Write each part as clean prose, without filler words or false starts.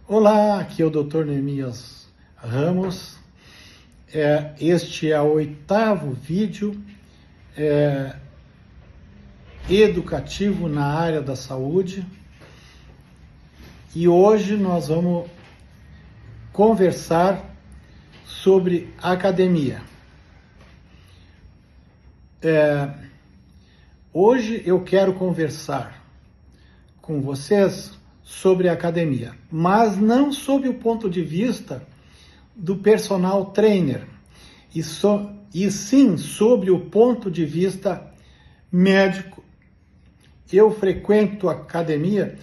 Olá, aqui é o Dr. Neemias Ramos. Este é o 8º vídeo educativo na área da saúde e hoje nós vamos conversar sobre academia. Hoje eu quero conversar com vocês sobre academia, mas não sob o ponto de vista do personal trainer, e sim sobre o ponto de vista médico. Eu frequento academia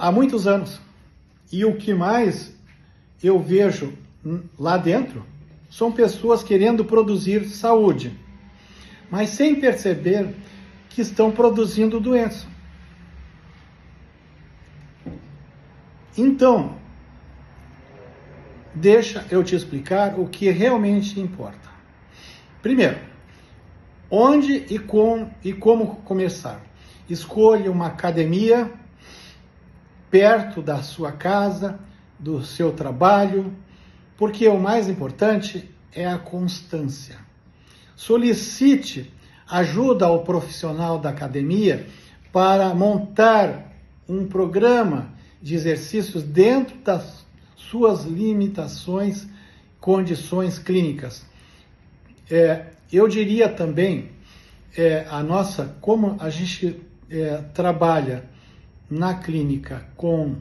há muitos anos e o que mais eu vejo lá dentro são pessoas querendo produzir saúde, mas sem perceber que estão produzindo doença. Então, deixa eu te explicar o que realmente importa. Primeiro, onde e como começar? Escolha uma academia perto da sua casa, do seu trabalho, porque o mais importante é a constância. Solicite ajuda ao profissional da academia para montar um programa de exercícios dentro das suas limitações, condições clínicas. Eu diria também, como a gente trabalha na clínica com,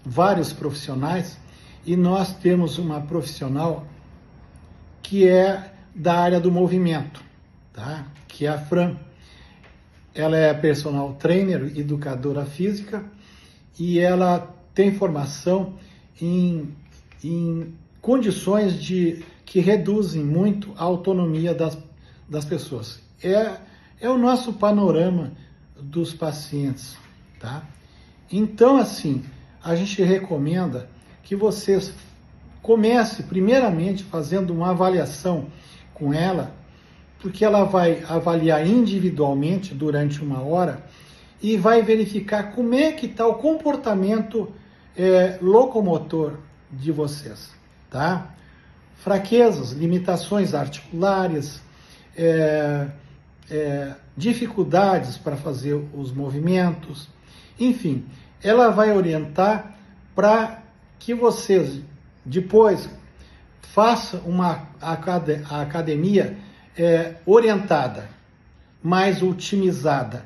vários profissionais, e nós temos uma profissional que é da área do movimento, tá? Que é a Fran. Ela é personal trainer, educadora física, e ela tem formação em condições que reduzem muito a autonomia das pessoas. É o nosso panorama dos pacientes, tá? Então, assim, a gente recomenda que vocês comecem primeiramente fazendo uma avaliação com ela, porque ela vai avaliar individualmente durante 1 hora e vai verificar como é que está o comportamento locomotor de vocês, tá? Fraquezas, limitações articulares, dificuldades para fazer os movimentos, enfim, ela vai orientar para que vocês depois façam a academia orientada, mais otimizada.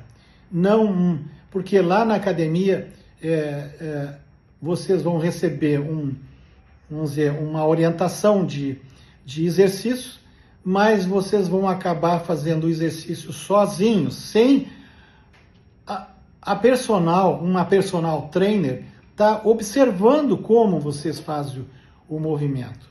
Não, porque lá na academia vocês vão receber uma orientação de exercícios, mas vocês vão acabar fazendo o exercício sozinhos, sem uma personal trainer tá observando como vocês fazem o movimento.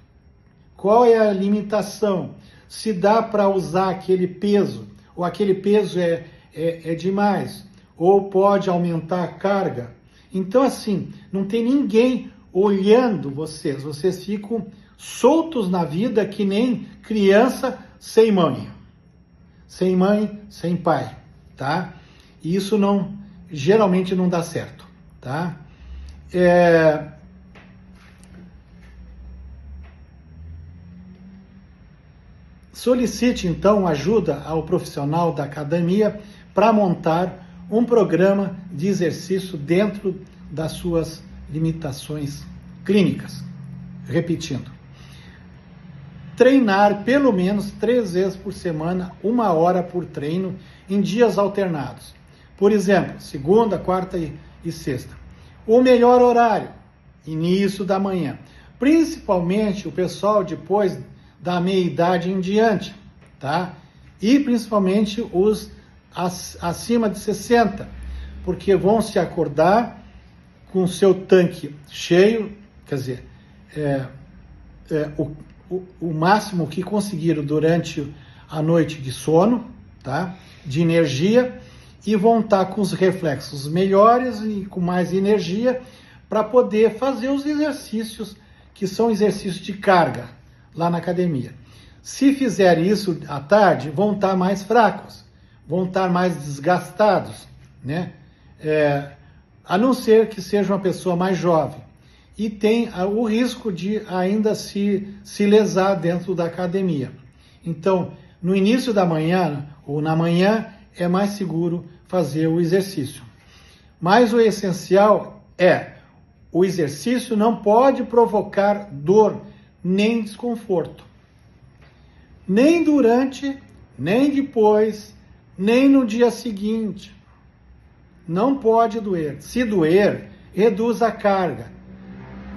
Qual é a limitação? Se dá para usar aquele peso, ou aquele peso é demais, ou pode aumentar a carga. Então, assim, não tem ninguém olhando vocês ficam soltos na vida que nem criança sem mãe, sem pai, tá? E isso geralmente não dá certo, tá? Solicite, então, ajuda ao profissional da academia para montar um programa de exercício dentro das suas limitações clínicas. Repetindo, treinar pelo menos 3 vezes por semana, 1 hora por treino, em dias alternados. Por exemplo, segunda, quarta e sexta. O melhor horário, início da manhã. Principalmente o pessoal depois da meia-idade em diante, tá? E principalmente os acima de 60, porque vão se acordar com o seu tanque cheio, quer dizer, o máximo que conseguiram durante a noite de sono, tá? De energia, e vão estar com os reflexos melhores e com mais energia para poder fazer os exercícios que são exercícios de carga lá na academia. Se fizer isso à tarde, vão estar mais fracos, vão estar mais desgastados, né? A não ser que seja uma pessoa mais jovem e tem o risco de ainda se lesar dentro da academia. Então, no início da manhã ou na manhã é mais seguro fazer o exercício. Mas o essencial é: o exercício não pode provocar dor nem desconforto. Nem durante, nem depois, nem no dia seguinte. Não pode doer. Se doer, reduz a carga.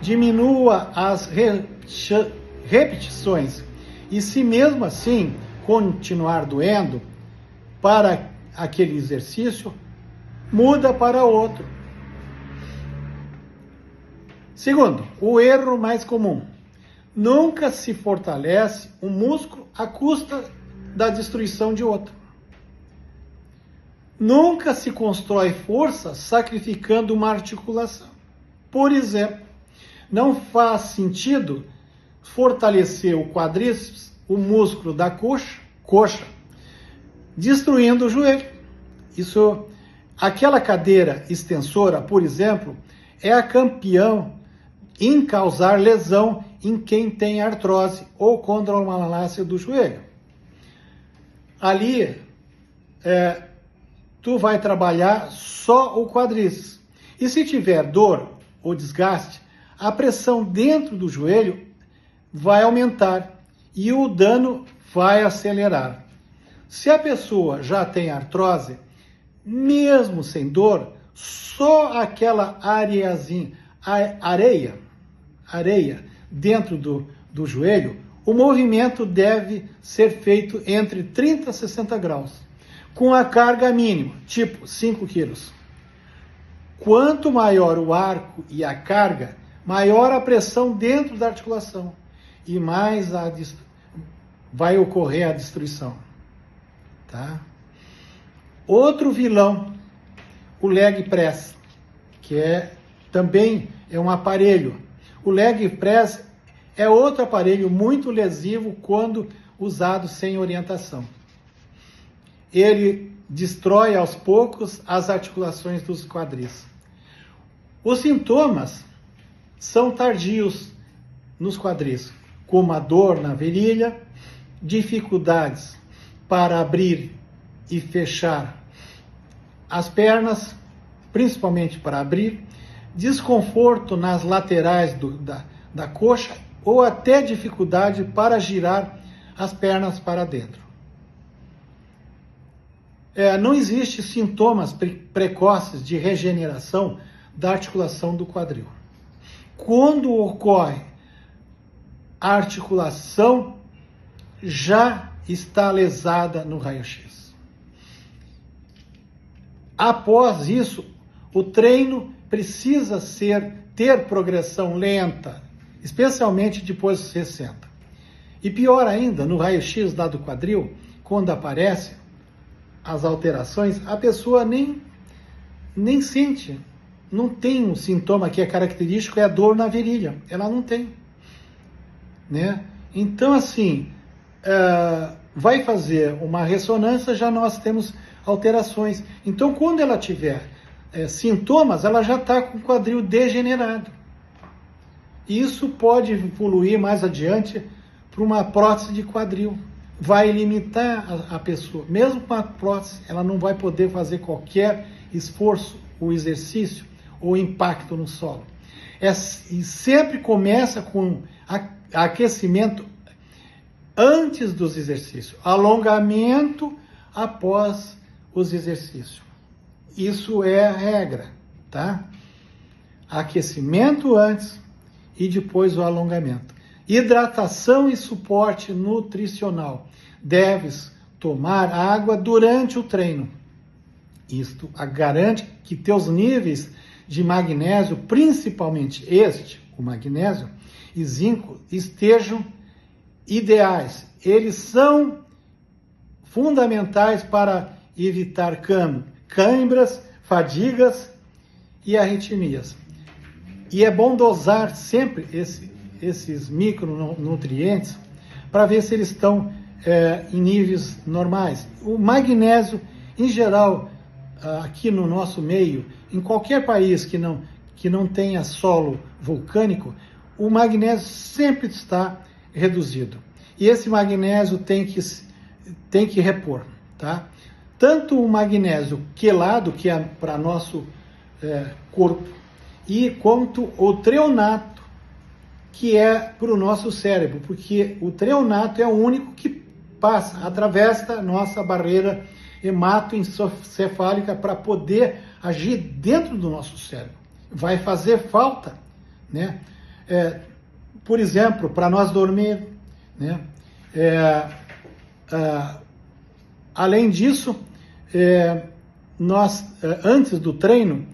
Diminua as repetições. E se mesmo assim continuar doendo, para aquele exercício, muda para outro. Segundo, o erro mais comum: nunca se fortalece um músculo à custa da destruição de outro. Nunca se constrói força sacrificando uma articulação. Por exemplo, não faz sentido fortalecer o quadríceps, o músculo da coxa, destruindo o joelho. Aquela cadeira extensora, por exemplo, é a campeã em causar lesão em quem tem artrose ou condromalácia do joelho. Ali, tu vai trabalhar só o quadríceps. E se tiver dor ou desgaste, a pressão dentro do joelho vai aumentar e o dano vai acelerar. Se a pessoa já tem artrose, mesmo sem dor, só aquela areia dentro do joelho, o movimento deve ser feito entre 30 a 60 graus, com a carga mínima, tipo 5 quilos. Quanto maior o arco e a carga, maior a pressão dentro da articulação e mais vai ocorrer a destruição. Tá? Outro vilão, o leg press, que também é um aparelho. O leg press é outro aparelho muito lesivo quando usado sem orientação. Ele destrói aos poucos as articulações dos quadris. Os sintomas são tardios nos quadris, como a dor na virilha, dificuldades para abrir e fechar as pernas, principalmente para abrir, desconforto nas laterais da coxa ou até dificuldade para girar as pernas para dentro. Não existem sintomas precoces de regeneração da articulação do quadril. Quando ocorre, a articulação já está lesada no raio-x. Após isso, o treino precisa ter progressão lenta, especialmente depois dos 60. E pior ainda, no raio-x lá do quadril, quando aparecem as alterações, a pessoa nem sente. Não tem um sintoma que é característico, é a dor na virilha. Ela não tem. Né? Então, assim, vai fazer uma ressonância, já nós temos alterações. Então, quando ela tiver sintomas, ela já está com o quadril degenerado. E isso pode evoluir mais adiante para uma prótese de quadril. Vai limitar a pessoa. Mesmo com a prótese, ela não vai poder fazer qualquer esforço ou exercício ou impacto no solo. E sempre começa com aquecimento antes dos exercícios, alongamento após os exercícios. Isso é a regra, tá? Aquecimento antes e depois o alongamento. Hidratação e suporte nutricional. Deves tomar água durante o treino. Isto garante que teus níveis de magnésio, principalmente o magnésio e zinco, estejam ideais. Eles são fundamentais para evitar câimbras, fadigas e arritmias. E é bom dosar sempre esses micronutrientes para ver se eles estão em níveis normais. O magnésio, em geral, aqui no nosso meio, em qualquer país que não tenha solo vulcânico, o magnésio sempre está reduzido. E esse magnésio tem que repor, tá? Tanto o magnésio quelado, que é para nosso corpo, quanto o treonato, que é para o nosso cérebro, porque o treonato é o único que passa, atravessa a nossa barreira hematoencefálica para poder agir dentro do nosso cérebro. Vai fazer falta, né? Por exemplo, para nós dormir, né? Além disso, nós, antes do treino,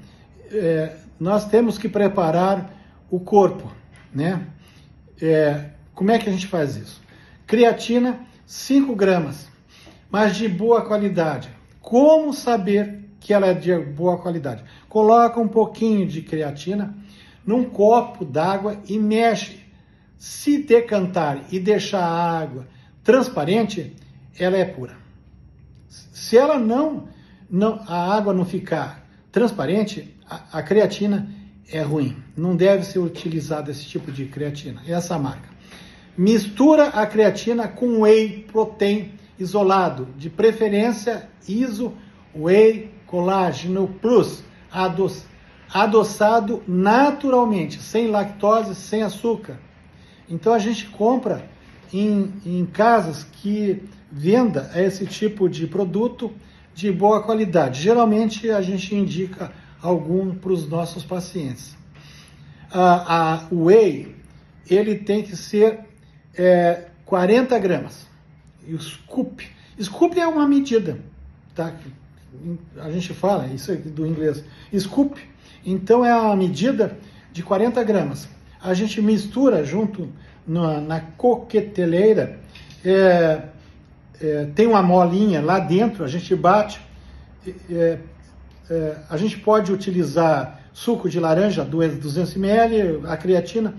nós temos que preparar o corpo, né? Como é que a gente faz isso? Creatina, 5 gramas, mas de boa qualidade. Como saber que ela é de boa qualidade? Coloca um pouquinho de creatina num copo d'água e mexe. Se decantar e deixar a água transparente, ela é pura. Se ela a água não ficar transparente, a creatina é ruim. Não deve ser utilizado esse tipo de creatina, essa marca. Mistura a creatina com whey protein isolado, de preferência ISO Whey Colágeno Plus, adoçado naturalmente, sem lactose, sem açúcar. Então a gente compra em casas que venda esse tipo de produto de boa qualidade. Geralmente a gente indica algum para os nossos pacientes. O whey, ele tem que ser 40 gramas. E o scoop é uma medida, tá? A gente fala, isso é do inglês, scoop. Então é uma medida de 40 gramas. A gente mistura junto na coqueteleira, tem uma molinha lá dentro, a gente bate. A gente pode utilizar suco de laranja, 200 ml, a creatina,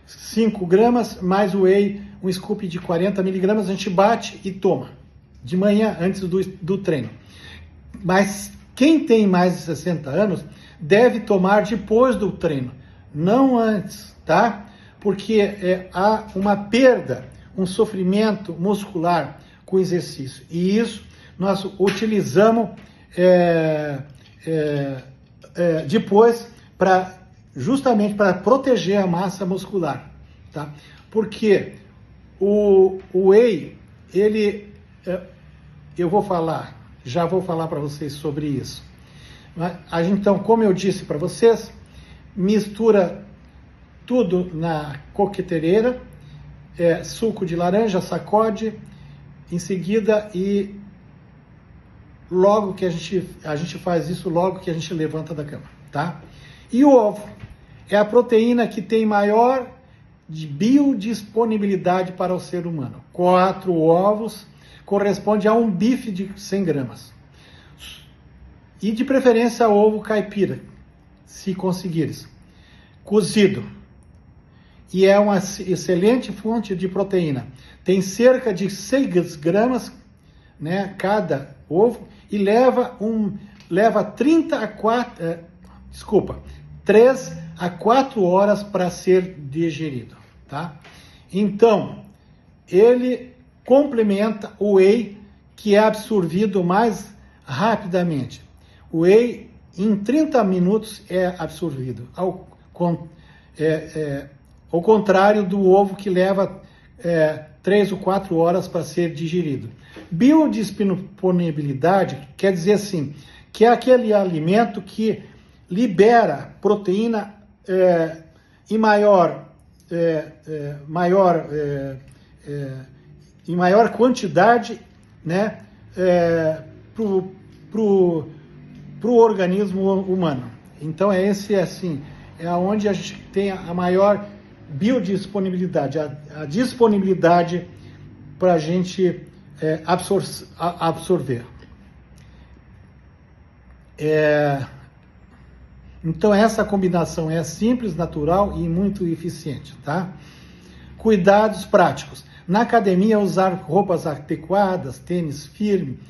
5 gramas, mais o whey, um scoop de 40 miligramas, a gente bate e toma, de manhã, antes do treino. Mas quem tem mais de 60 anos deve tomar depois do treino, não antes, tá? Porque há uma perda, um sofrimento muscular com o exercício. E isso nós utilizamos depois justamente para proteger a massa muscular, tá? Porque o whey, já vou falar para vocês sobre isso. Então, como eu disse para vocês, mistura tudo na coqueteira, suco de laranja, sacode, em seguida, e logo que a gente faz isso, logo que a gente levanta da cama, tá? E o ovo é a proteína que tem maior biodisponibilidade para o ser humano. 4 ovos corresponde a um bife de 100 gramas. E de preferência ovo caipira, se conseguires. Cozido. E é uma excelente fonte de proteína. Tem cerca de 6 gramas, né, cada ovo, e leva 3 a 4 horas para ser digerido, tá? Então, ele complementa o whey, que é absorvido mais rapidamente. O whey, em 30 minutos, é absorvido, ao contrário do ovo, que leva 3 ou 4 horas para ser digerido. Biodisponibilidade quer dizer assim, que é aquele alimento que libera proteína em maior quantidade, né, pro organismo humano. Então é onde a gente tem a maior biodisponibilidade, a disponibilidade para a gente absorver. Então essa combinação é simples, natural e muito eficiente, tá? Cuidados práticos. Na academia, usar roupas adequadas, tênis firme,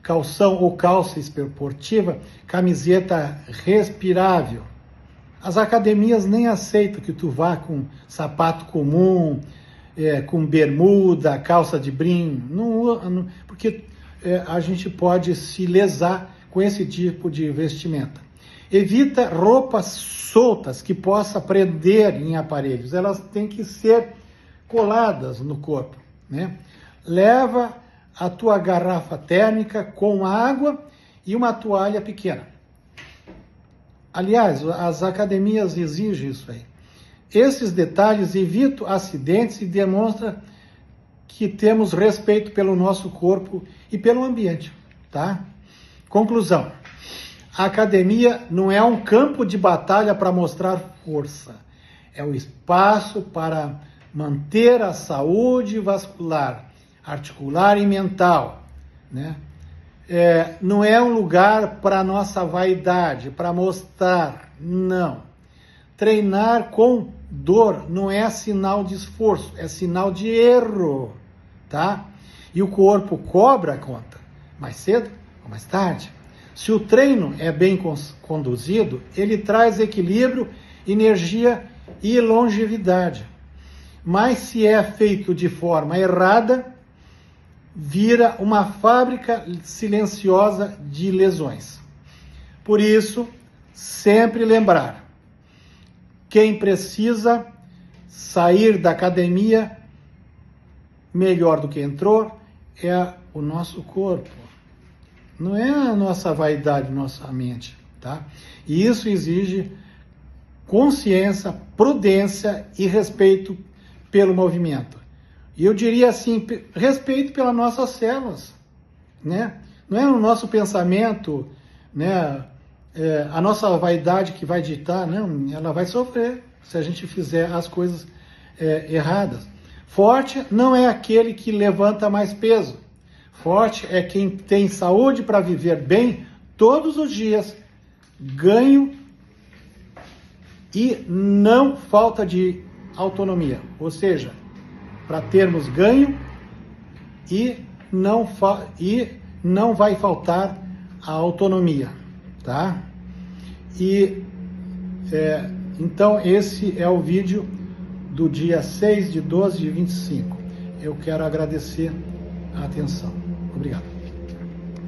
calção ou calça esportiva, camiseta respirável. As academias nem aceitam que tu vá com sapato comum, com bermuda, calça de brim, porque a gente pode se lesar com esse tipo de vestimenta. Evita roupas soltas que possa prender em aparelhos, elas têm que ser coladas no corpo, né? Leva a tua garrafa térmica com água e uma toalha pequena. Aliás, as academias exigem isso aí. Esses detalhes evitam acidentes e demonstram que temos respeito pelo nosso corpo e pelo ambiente, tá? Conclusão. A academia não é um campo de batalha para mostrar força. É o espaço para manter a saúde vascular, articular e mental, né? Não é um lugar para nossa vaidade, para mostrar, não. Treinar com dor não é sinal de esforço, é sinal de erro, tá? E o corpo cobra a conta, mais cedo ou mais tarde. Se o treino é bem conduzido, ele traz equilíbrio, energia e longevidade. Mas se é feito de forma errada, vira uma fábrica silenciosa de lesões. Por isso, sempre lembrar, quem precisa sair da academia melhor do que entrou é o nosso corpo. Não é a nossa vaidade, nossa mente, tá? E isso exige consciência, prudência e respeito pelo movimento. E eu diria assim, respeito pelas nossas células, né? Não é o nosso pensamento, né? A nossa vaidade que vai ditar, não, ela vai sofrer se a gente fizer as coisas erradas. Forte não é aquele que levanta mais peso. Forte é quem tem saúde para viver bem todos os dias, ganho e não falta de autonomia. Ou seja, para termos ganho e não vai faltar a autonomia, tá? Então esse é o vídeo do dia 6/12/25. Eu quero agradecer a atenção. Obrigado.